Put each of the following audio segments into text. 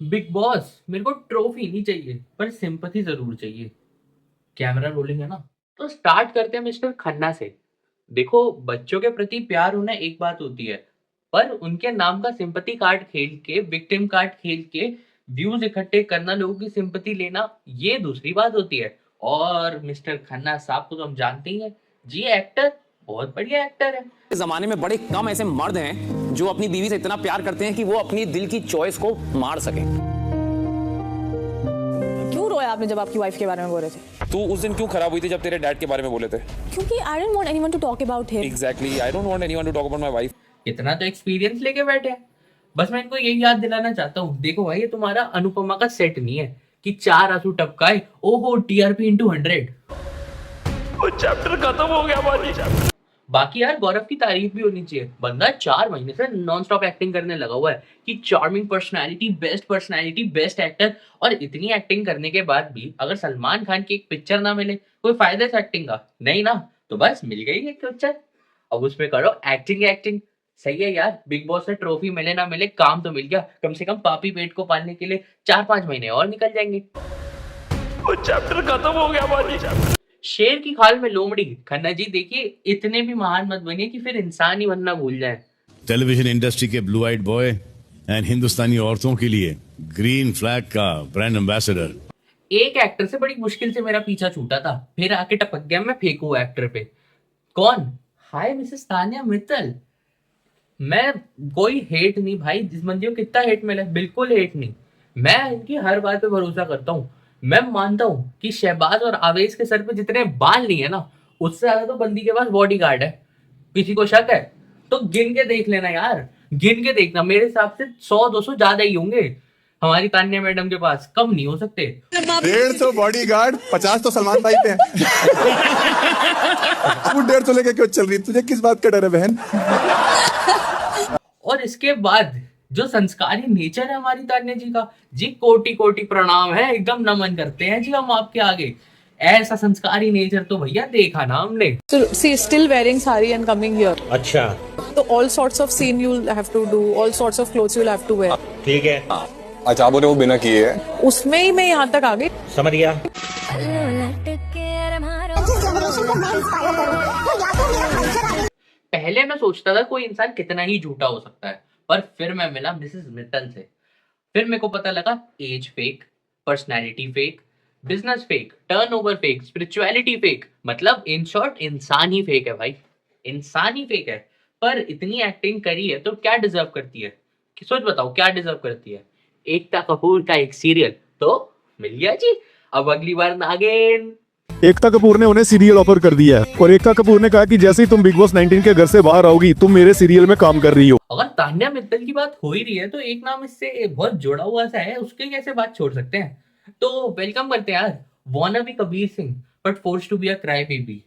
Big boss मेरे को trophy नहीं चाहिए पर सिंपैथी जरूर चाहिए। कैमरा रोलिंग है ना, तो स्टार्ट करते हैं मिस्टर खन्ना से। देखो, बच्चों के प्रति प्यार होना एक बात होती है, पर उनके नाम का सिंपैथी कार्ड खेल के, विक्टिम कार्ड खेल के व्यूज इकट्ठे करना, लोगों की सिंपैथी लेना, ये दूसरी बात होती है। और मिस्टर खन्ना साहब को तो हम जानते ही हैं, जी एक्टर, बहुत बढ़िया एक्टर है। इस जमाने में बड़े कम ऐसे मर्द हैं जो अपनी बीवी से इतना प्यार करते हैं कि वो अपनी दिल की चॉइस को मार सके। क्यों रोया आपने जब आपकी वाइफ के बारे में बोल रहे थे? तू उस दिन क्यों खराब हुई थी जब तेरे डैड के बारे में बोले थे? क्योंकि I don't want anyone to talk about him. Exactly, I don't want anyone to talk about my wife. इतना तो एक्सपीरियंस लेके बैठे हैं। बस मैं इनको यही याद दिलाना चाहता हूँ, देखो भाई, ये तुम्हारा अनुपमा का सेट नहीं है कि चार आंसू टपकाए, ओहो टीआरपी इंटू 100। वो चैप्टर खत्म हो गया भाई। बाकी यार, गौरव की तारीफ भी होनी चाहिए। बंदा 4 महीने से नॉन स्टॉप एक्टिंग करने लगा हुआ है कि चार्मिंग पर्सनालिटी, बेस्ट एक्टर। और इतनी एक्टिंग करने के बाद भी अगर सलमान खान की एक पिक्चर ना मिले, कोई फायदा इस एक्टिंग का नहीं ना। तो बस मिल गई एक पिक्चर, अब उसमें करो एक्टिंग। सही है यार, बिग बॉस से ट्रॉफी मिले ना मिले, काम तो मिल गया। कम से कम पापी पेट को पालने के लिए 4-5 महीने और निकल जाएंगे। वो चैप्टर खत्म हो गया भाई। शेर की खाल में लोमड़ी। खन्ना जी देखिए, इतने भी महान मत बनिए कि फिर इंसान ही बनना भूल जाए। टेलीविजन इंडस्ट्री के ब्लू आइड बॉय एंड हिंदुस्तानी औरतों के लिए ग्रीन फ्लैग का ब्रांड एम्बेसडर। एक एक्टर से बड़ी मुश्किल से मेरा पीछा छूटा था, फिर आके टपक गया मैं फेंकू एक्टर पे। कौन? हाय मिसेस तान्या मित्तल। मैं कोई हेट नहीं भाई, जिस बंदी को कितना हेट मिला है, बिल्कुल हेट नहीं। मैं इनकी हर बात पे भरोसा करता हूँ। मैं मानता हूँ कि शहबाज और आवेश के सर पे जितने बाल नहीं है ना, उससे ज्यादा तो बंदी के पास बॉडी गार्ड है। किसी को शक है तो गिन के देख लेना यार, गिन के देखना। मेरे हिसाब से 100-200 ज्यादा ही होंगे हमारी तान्या मैडम के पास, कम नहीं हो सकते। 150 बॉडी गार्ड, 50 तो सलमान भाई पे हैं। तू 150 लेके क्यों चल रही? तुझे किस बात का डर है बहन? और इसके बाद जो संस्कारी नेचर है हमारी तान्या जी का, जी कोटि कोटि प्रणाम है, एकदम नमन करते हैं जी हम आपके आगे। ऐसा संस्कारी नेचर तो भैया देखा ना हमने। So see, still wearing sari and coming here. अच्छा, So all sorts of scene you'll have to do, all sorts of clothes you'll have to wear. ठीक है, अच्छा, आप वो बिना किए है। उसमें ही मैं यहाँ तक आ गई। समझ गया। पहले मैं सोचता था कोई इंसान कितना ही झूठा हो सकता है, पर फिर मैं मिला मिसेस मित्तल से। फिर मेरे को पता लगा age fake, personality fake, business fake, turnover fake, spirituality fake, मतलब इन शॉर्ट इंसान ही फेक है भाई, इंसान ही फेक है। पर इतनी एक्टिंग करी है तो क्या डिजर्व करती है? कि सोच बताओ क्या डिजर्व करती है? एकता कपूर का एक सीरियल तो मिल गया जी। अब अगली बार नागिन। एकता कपूर ने उन्हें सीरियल ऑफर कर दिया है और एकता कपूर ने कहा कि जैसे ही तुम बिग बॉस 19 के घर से बाहर आओगी, तुम मेरे सीरियल में काम कर रही हो। अगर तान्या मित्तल की बात हो ही रही है तो एक नाम इससे बहुत जुड़ा हुआ सा है, उसके कैसे बात छोड़ सकते हैं? तो वेलकम करते हैं यार, wanna be Kabir Singh but force to be a cry baby.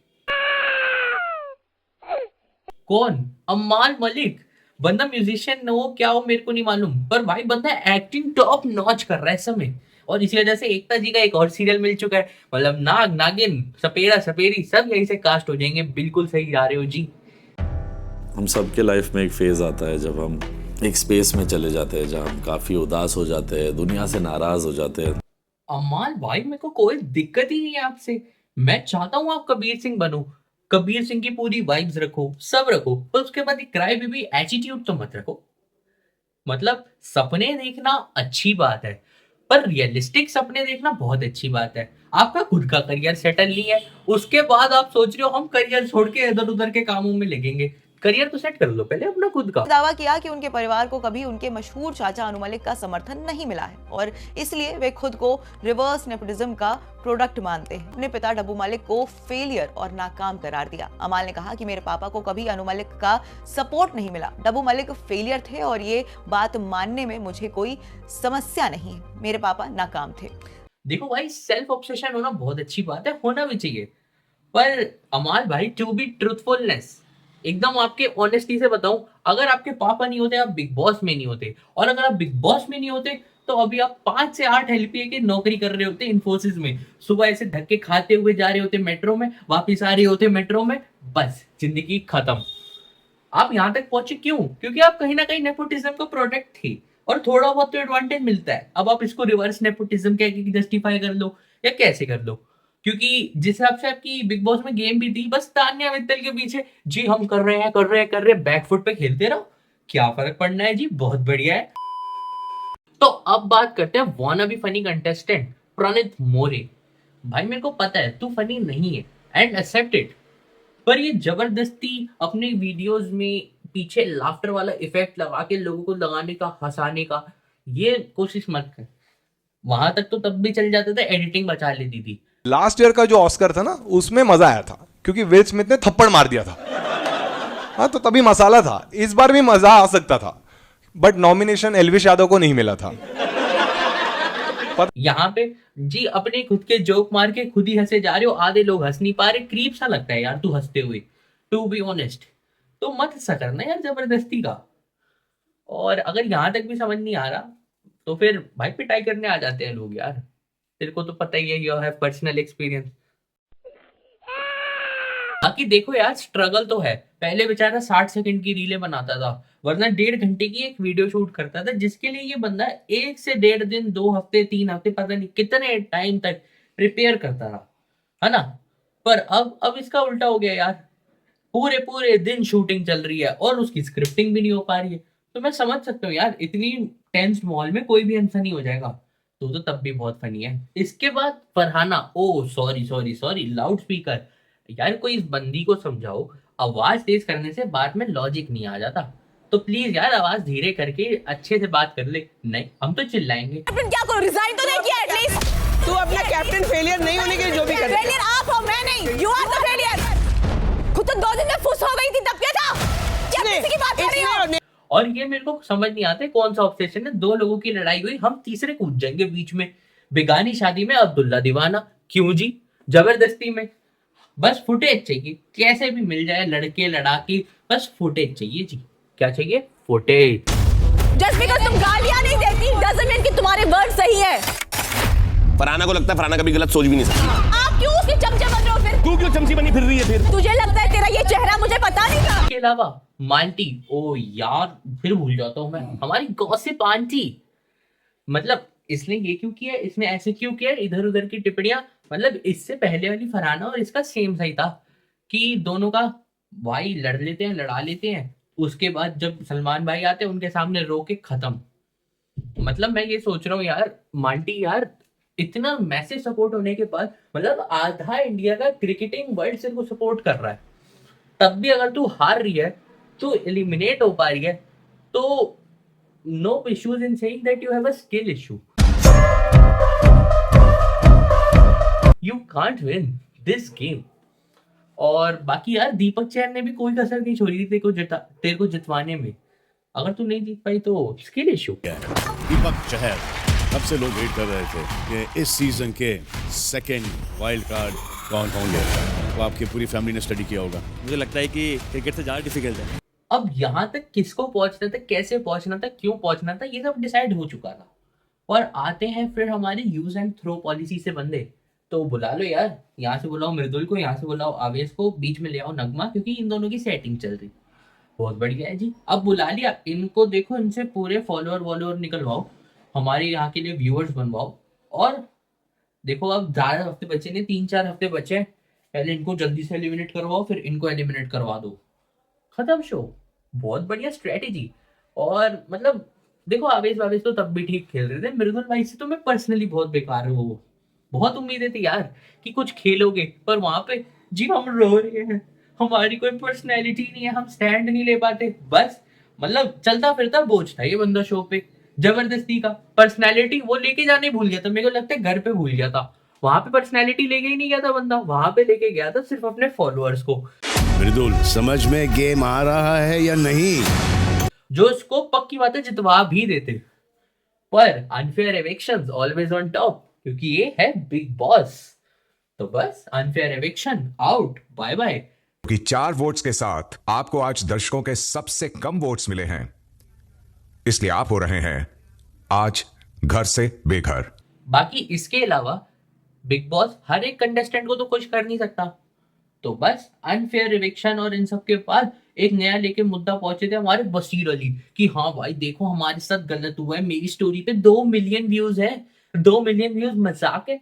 कौन? अम्माल मलिक। बंदा म्यूजिशियन हो क्या हो मेरे को नहीं मालूम, पर भाई बंदा एक्टिंग टॉप नॉच कर रहा है इस समय। और इसी वजह से एकता जी का एक और सीरियल मिल चुका है, मतलब नाग नागिन सपेरा सपेरी सब यहीं से कास्ट हो जाएंगे। बिल्कुल सही जा रहे हो जी। हम सबके लाइफ में एक फेज आता है जब हम एक स्पेस में चले जाते हैं जहाँ हम काफी उदास हो जाते हैं, दुनिया से नाराज हो जाते हैं। अम्माल भाई, मेरे को कोई दिक्कत ही नहीं है आपसे। मैं चाहता हूँ आप कबीर सिंह बनो, कबीर सिंह की पूरी वाइब्स रखो, सब रखो, पर उसके बाद एक क्राई बेबी एटीट्यूड तो मत रखो। मतलब सपने देखना अच्छी बात है, पर रियलिस्टिक सपने देखना बहुत अच्छी बात है। आपका खुद का करियर सेटल नहीं है, उसके बाद आप सोच रहे हो हम करियर छोड़ के इधर उधर के कामों में लगेंगे। करियर तो सेट कर लो पहले अपना खुद का। दावा किया कि उनके परिवार को कभी उनके मशहूर चाचा अनु मलिक का समर्थन नहीं मिला है और इसलिए वे खुद को रिवर्स नेपोटिज्म का प्रोडक्ट मानते हैं। अपने पिता डब्बू मलिक को फेलियर और नाकाम करार दिया। अमाल ने कहा कि मेरे पापा को कभी अनु मलिक का सपोर्ट नहीं मिला। डब्बू मलिक फेलियर थे और ये बात मानने में मुझे कोई समस्या नहीं है। मेरे पापा नाकाम थे। देखो भाई, सेल्फ ऑब्सेशन होना बहुत अच्छी बात है, होना भी चाहिए। पर अमाल भाई, टू बी ट्रूथफुलनेस, एकदम आपके ऑनेस्टी से बताऊं, अगर आपके पापा नहीं होते आप बिग बॉस में नहीं होते, और अगर आप बिग बॉस में नहीं होते तो अभी आप 5 से 8 एलपीए की नौकरी कर रहे होते इन्फोसिस में। सुबह ऐसे धक्के खाते हुए जा रहे होते मेट्रो में, वापिस आ रहे होते मेट्रो में, बस जिंदगी खत्म। आप यहाँ तक पहुंचे क्यों? क्योंकि आप कहीं ना कहीं नेपोटिज्म को प्रोटेक्ट थी। और थोड़ा बहुत तो एडवांटेज मिलता है। अब आप इसको रिवर्स नेपोटिज्म कह के जस्टिफाई कर लो या कैसे कर लो, क्योंकि जिस हिसाब से आपकी बिग बॉस में गेम भी थी, बस तान्या मित्तल के पीछे जी हम कर रहे हैं बैकफुट पे खेलते रहो, क्या फर्क पड़ना है जी, बहुत बढ़िया है। तो अब बात करते हैं वाना बी फनी कंटेस्टेंट प्रणीत मोरे। भाई मेरे को पता है तू फनी नहीं है एंड एक्सेप्ट इट, पर ये जबरदस्ती अपने वीडियोस में पीछे लाफ्टर वाला इफेक्ट लगा के लोगों को लगाने का, हंसाने का, ये कोशिश मत कर। वहां तक तो तब भी चल जाता था, एडिटिंग बचा लेती थी। लास्ट ईयर का जो ऑस्कर था ना, उसमें मजा आया था क्योंकि विल स्मिथ ने थप्पड़ मार दिया था। हाँ, तो तभी मसाला था। इस बार भी मजा आ सकता था, बट नॉमिनेशन एल्विश यादव को नहीं मिला था। यहाँ पे जी अपने खुद के जोक मार के खुद ही हंसे जा रहे हो, आधे लोग हंस नहीं पा रहे, क्रीप सा लगता है यार तू हंसते हुए, टू बी ऑनेस्ट। तो मत ऐसा करना यार जबरदस्ती का। और अगर यहाँ तक भी समझ नहीं आ रहा तो फिर भाई पिटाई करने आ जाते हैं लोग यार, तेरे को तो पता ही है, यू हैव पर्सनल एक्सपीरियंस। बाकी देखो यार स्ट्रगल तो है, पहले बेचारा 60 सेकंड की रीलें बनाता था, वरना 1.5 घंटे की एक वीडियो शूट करता था, जिसके लिए ये बंदा 1 से 1.5 दिन, 2 हफ्ते, 3 हफ्ते, पता नहीं कितने टाइम तक प्रिपेयर करता रहा, है ना। पर अब इसका उल्टा हो गया यार, पूरे दिन शूटिंग चल रही है और उसकी स्क्रिप्टिंग भी नहीं हो पा रही है। तो मैं समझ सकता हूँ यार, इतनी टेंस माहौल में कोई भी अनफनी हो जाएगा। तो तब भी बहुत फनी है। इसके बाद फरहाना, ओ सॉरी लाउड स्पीकर, यार कोई इस बंदी को समझाओ, आवाज तेज करने से बात में लॉजिक नहीं आ जाता, तो प्लीज यार आवाज धीरे करके अच्छे से बात कर ले। नहीं हम तो चिल्लाएंगे। क्या करो, रिजाइन तो नहीं किया एटलीस्ट। तू अपना कैप्टन फेलियर नहीं होने के लिए जो भी कर, फेलियर आप हो, मैं नहीं, यू आर द फेलियर। खुद तो 2 दिन में फुस हो गई थी, तब क्या था, क्या किसी की बात कर रही हो। और ये मेरे को समझ नहीं आता कौन सा ऑब्सेशन है, 2 लोगों की लड़ाई हुई, हम तीसरे कूद जाएंगे बीच में। बेगानी शादी में अब्दुल्ला दीवाना, क्यों जी, जबरदस्ती में। बस फुटेज चाहिए, कैसे भी मिल जाए, लड़के लड़ाकी, बस फुटेज चाहिए जी। क्या चाहिए? फुटेज। जस्ट बिकॉज़ तुम गालियां नहीं देती डजंट मीन कि तुम्हारे वर्ड सही है। फरहाना को लगता है फरहाना कभी गलत सोच भी नहीं सकती। आप क्यों उसके चमचे बन रहे हो फिर? तू क्यों चमची बनी फिर रही है फिर? तुझे लगता है तेरा ये चेहरा मुझे पता नहीं था? इसके अलावा मांटी, ओ यार फिर भूल जाता हूँ मैं, हमारी गॉसिप आंटी, मतलब इसने ये क्यों किया, इसने ऐसे क्यों किया, इधर उधर की टिप्पणियां। मतलब इससे पहले वाली फरहाना और इसका सेम सही था कि दोनों का भाई लड़ लेते हैं, लड़ा लेते हैं, उसके बाद जब सलमान भाई आते हैं उनके सामने रो के खत्म। मतलब मैं ये सोच रहा हूँ यार, मांटी यार इतना मैसिव सपोर्ट होने के बाद, मतलब आधा इंडिया का क्रिकेटिंग वर्ल्ड से को सपोर्ट कर रहा है, तब भी अगर तू हार रही है, तू एलिमिनेट हो पा रही है, तो no issues in saying that you have a skill issue. You can't win this game. और बाकी यार दीपक चैन ने भी कोई कसर नहीं छोड़ी थी तेरे को जितवाने में। अगर तू नहीं जीत पाई तो स्किल इशू। दीपक चहर, तब से लोग वेट कर रहे थे कि इस सीजन के सेकंड वाइल्ड कार्ड कौन लेगा। तो आपकी पूरी फैमिली ने स्टडी किया होगा। मुझे लगता है कि क्रिकेट से ज़्यादा डिफिकल्ट है। अब यहाँ तक किसको पहुंचना था, कैसे पहुंचना था, क्यों पहुंचना था, ये सब डिसाइड हो चुका था। और आते हैं फिर हमारे यूज एंड थ्रो पॉलिसी से बंदे, तो बुला लो यार, यहाँ से बुलाओ मृदुल को, यहाँ से बुलाओ आवेश को, बीच में ले आओ नगमा, क्योंकि इन दोनों की सेटिंग चल रही। बहुत बढ़िया है जी। अब बुला लिया इनको, देखो इनसे पूरे फॉलोअर निकलवाओ, हमारे यहाँ के लिए व्यूअर्स बनवाओ। और देखो अब ज़्यादा हफ्ते बचे नहीं, 3-4 हफ्ते बचे हैं, पहले इनको जल्दी से एलिमिनेट करवाओ, फिर इनको एलिमिनेट करवा दो, खत्म शो। बहुत बढ़िया स्ट्रेटेजी। और मतलब देखो आवेश तो तब भी ठीक खेल रहे थे, मृदुल भाई से तो मैं पर्सनली बहुत बेकार हूँ, बहुत उम्मीदें थी यार कि कुछ खेलोगे, पर वहां पे जी हम रो रहे हैं, हमारी कोई पर्सनैलिटी नहीं है, हम स्टैंड नहीं ले पाते, बस मतलब चलता फिरता बोझ था ये बंदा शो पे, जबरदस्ती का। पर्सनैलिटी वो लेके जाने भूल गया था, मेरे को लगता है घर पे भूल गया था, वहां पे पर्सनैलिटी लेके ही नहीं गया था बंदा, वहां पे लेके गया था सिर्फ अपने फॉलोअर्स को। मृदुल, समझ में गेम आ रहा है या नहीं? जो इसको पक्की बातें जितवा भी देते, पर unfair evictions always on top, क्योंकि ये है बिग बॉस। तो बस unfair eviction out, bye bye. कि 4 वोट्स के साथ आपको आज दर्शकों के सबसे कम वोट्स मिले हैं, इसलिए आप हो रहे हैं आज घर से बेघर। बाकी इसके अलावा बिग बॉस हर एक कंटेस्टेंट को तो कुछ कर नहीं सकता, तो बस अनफेयर एविक्शन और इन सब के बाद एक नया लेके मुद्दा पहुंचे थे हमारे बशीर अली कि हाँ भाई देखो हमारे साथ गलत हुआ है, मेरी स्टोरी पे 2 मिलियन व्यूज है, 2 मिलियन व्यूज मजाक है।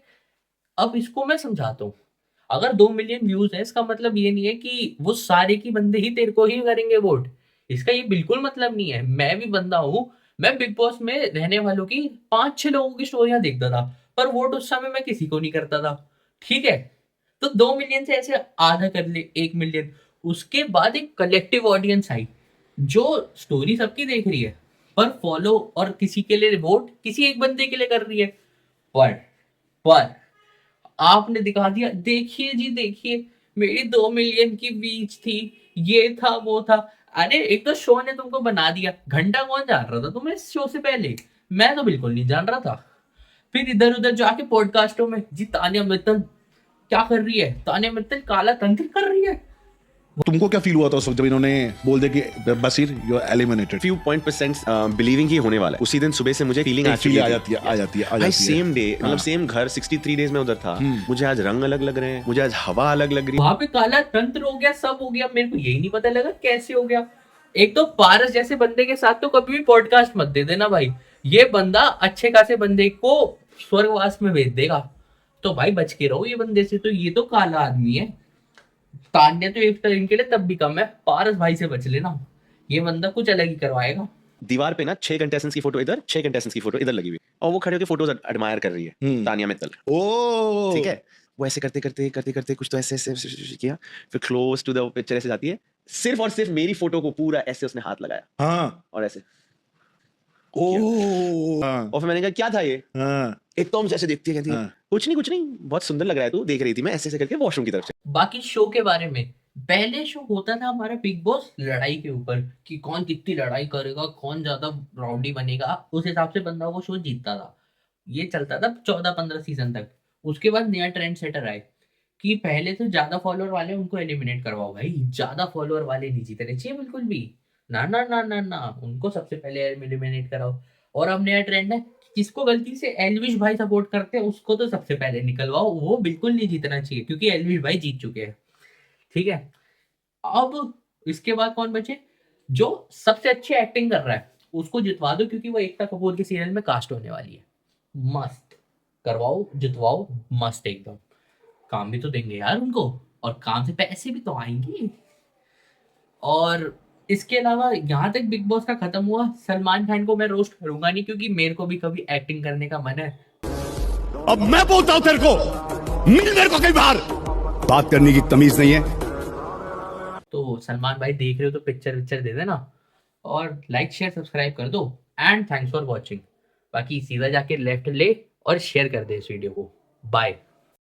अब इसको मैं समझाता हूँ, अगर 2 मिलियन व्यूज है इसका मतलब ये नहीं है कि वो सारे की बंदे ही तेरे को ही करेंगे वोट, इसका ये बिल्कुल मतलब नहीं है। मैं भी बंदा हूँ, मैं बिग बॉस में रहने वालों की 5-6 लोगों की स्टोरियां देखता था, पर वोट उस समय मैं किसी को नहीं करता था, ठीक है। तो 2 मिलियन से ऐसे आधा कर ले 1 मिलियन, उसके बाद एक कलेक्टिव ऑडियंस आई जो स्टोरी सबकी देख रही है, पर फॉलो और किसी के लिए वोट किसी एक बंदे के लिए कर रही है। पर आपने दिखा दिया, देखिए जी देखिए मेरी 2 मिलियन की रीच थी, ये था वो था। अरे एक तो शो ने तुमको बना दिया, घंटा कौन जान रहा था तुम्हें इस शो से पहले? मैं तो बिल्कुल नहीं जान रहा था। फिर इधर उधर जाके पॉडकास्टों में जी तानिया मित्तल क्या कर रही है, तानिया मित्तल काला तंत्र कर रही है। तुमको क्या फील हुआ था उस वक्त जब इन्होंने बोल दिया कि Bashir you are eliminated? few % believing ही होने वाला है। उसी दिन सुबह से मुझे फीलिंग आ जाती है सेम डे, मतलब सेम घर 63 डेज में उधर था। मुझे आज रंग अलग लग रहे हैं, मुझे आज हवा अलग लग रही है। वहां पे काला तंत्र हो गया, सब हो गया, मेरे को यही नहीं पता लगा कैसे हो गया। एक तो पारस जैसे बंदे के साथ तो कभी भी पॉडकास्ट मत दे देना भाई, ये बंदा अच्छे खासे बंदे को स्वर्गवास में भेज देगा, तो भाई बच के रहो ये बंदे से। तो ये तो काला आदमी है। तान्या तो एक टाइम के लिए तब भी कम है, पारस भाई से बच लेना, ये बंदा कुछ अलग ही करवाएगा। दीवार पे ना 6 कंटेस्टेंट्स की फोटो इधर, 6 कंटेस्टेंट्स की फोटो इधर लगी हुई, और वो खड़े होकर फोटोज एडमायर कर रही है तानिया मित्तल। ओ ठीक है, वो ऐसे करते करते कुछ तो ऐसे किया, फिर क्लोज टू द पिक्चर ऐसे जाती है, सिर्फ और सिर्फ मेरी फोटो को पूरा ऐसे उसने हाथ लगाया, हाँ, और ऐसे हाँ, और फिर मैंने कहा क्या था ये? हाँ, एक तो हम जैसे देखती है, कहती है हाँ। कुछ नहीं बहुत सुंदर लग रहा है तू, देख रही थी मैं ऐसे करके वॉशरूम की तरफ से। बाकी शो के बारे में, पहले शो होता था हमारा बिग बॉस लड़ाई के ऊपर कि कौन कितनी लड़ाई करेगा, कौन ज्यादा राउडी बनेगा, उस हिसाब से बंदा वो शो जीतता था। ये चलता था 14-15 सीजन तक। उसके बाद नया ट्रेंड सेटर आए कि पहले तो ज्यादा फॉलोअर वाले उनको एलिमिनेट करवाओ भाई, ज्यादा फॉलोअर वाले नहीं जीतने चाहिए बिल्कुल भी, ना ना ना ना ना, उनको सबसे पहले एलिमिनेट कराओ। और अब नया ट्रेंड है, जिसको गलती से एल्विश भाई सपोर्ट करते हैं उसको तो सबसे पहले निकलवाओ, वो बिल्कुल नहीं जीतना चाहिए क्योंकि एल्विश भाई जीत चुके हैं, ठीक है। अब इसके बाद कौन बचे? जो सबसे अच्छी एक्टिंग कर रहा है उसको जितवा दो, क्योंकि वो एकता कपूर के सीरियल में कास्ट होने वाली है। मस्त करवाओ, जितवाओ, मस्त एकदम। काम भी तो देंगे यार उनको, और काम से पैसे भी तो आएंगे। और इसके अलावा यहाँ तक बिग बॉस का खत्म हुआ, सलमान खान को मैं रोस्ट करूंगा नहीं क्योंकि मेरे को भी कभी एक्टिंग करने का मन है। अब मैं बोलता हूं तेरे को, मिल मेरे को कई बार, बात करने की तमीज नहीं है। तो सलमान भाई देख रहे हो तो पिक्चर दे देना, और लाइक शेयर सब्सक्राइब कर दो, एंड थैंक्स फॉर वॉचिंग। बाकी सीधा जाके लेफ्ट ले और शेयर कर दे इस वीडियो को। बाय।